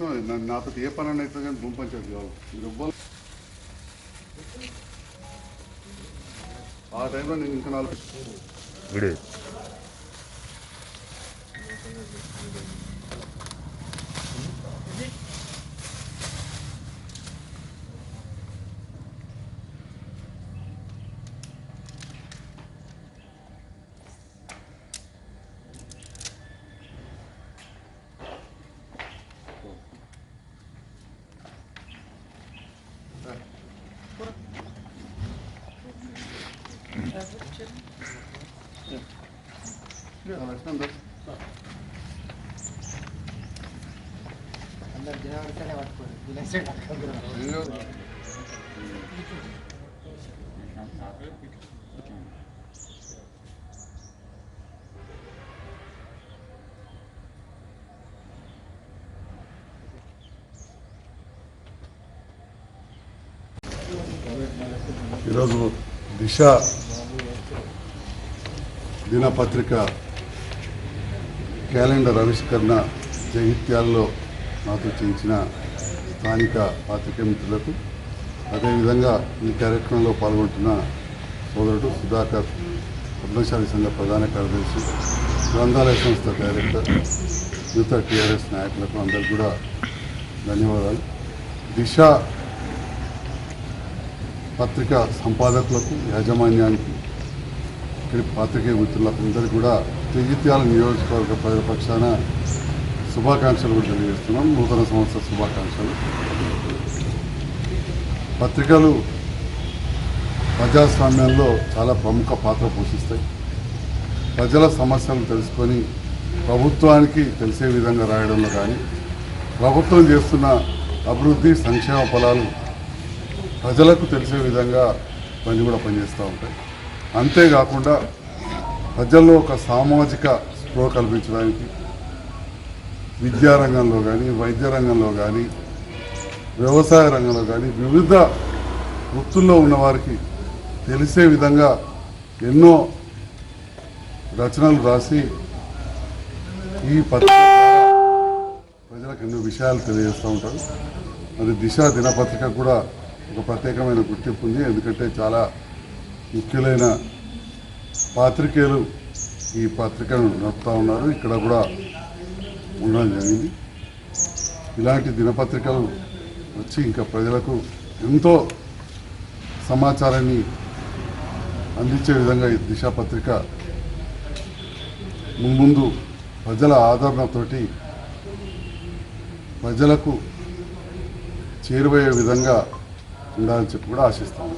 ఇష్టం నాతో ఏ పని అయితే కానీ భూమి పంచాయతీ కావాలి మీరు ఇవ్వాలి. ఆ టైంలో నేను ఇంకా 4 ఈరోజు దిశ దినపత్రిక క్యాలెండర్ ఆవిష్కరణ జగిత్యాలలో నాతో చేయించిన స్థానిక పాత్రికేయ మిత్రులకు, అదేవిధంగా ఈ కార్యక్రమంలో పాల్గొంటున్న సోదరుడు సుధాకర్, పద్మశాలి సంఘ ప్రధాన కార్యదర్శి, గ్రంథాలయ సంస్థ డైరెక్టర్, మిగతా టీఆర్ఎస్ నాయకులకు అందరికీ కూడా ధన్యవాదాలు. దిశ పత్రిక సంపాదకులకు, యాజమాన్యానికి, ఇక్కడి పాత్రికేయ మిత్రులకు అందరికీ కూడా జగిత్యాల నియోజకవర్గ ప్రజల పక్షాన శుభాకాంక్షలు కూడా తెలియజేస్తున్నాం. నూతన సంవత్సర శుభాకాంక్షలు. పత్రికలు ప్రజాస్వామ్యంలో చాలా ప్రముఖ పాత్ర పోషిస్తాయి. ప్రజల సమస్యలను తెలుసుకొని ప్రభుత్వానికి తెలిసే విధంగా రాయడంలో కానీ, ప్రభుత్వం చేస్తున్న అభివృద్ధి సంక్షేమ ఫలాలు ప్రజలకు తెలిసే విధంగా పనిచేస్తూ ఉంటాయి. అంతేకాకుండా ప్రజల్లో ఒక సామాజిక స్పృహ కల్పించడానికి విద్యారంగంలో కానీ, వైద్య రంగంలో కానీ, వ్యవసాయ రంగంలో కానీ, వివిధ వృత్తుల్లో ఉన్నవారికి తెలిసే విధంగా ఎన్నో రచనలు రాసి ఈ పత్రిక ప్రజలకు ఎన్నో విషయాలు తెలియజేస్తూ ఉంటారు. అది దిశ దినపత్రిక కూడా ఒక ప్రత్యేకమైన గుర్తింపు ఉంది. ఎందుకంటే చాలా ముఖ్యులైన పాత్రికేయులు ఈ పత్రికను నడుపుతూ ఉన్నారు. ఇక్కడ కూడా ఉండడం జరిగింది. ఇలాంటి దినపత్రికలు వచ్చి ఇంకా ప్రజలకు ఎంతో సమాచారాన్ని అందించే విధంగా ఈ దిశ పత్రిక ముందు ప్రజల ఆదరణతోటి ప్రజలకు చేరువయ్యే విధంగా ఉండాలని చెప్పి కూడా ఆశిస్తాము.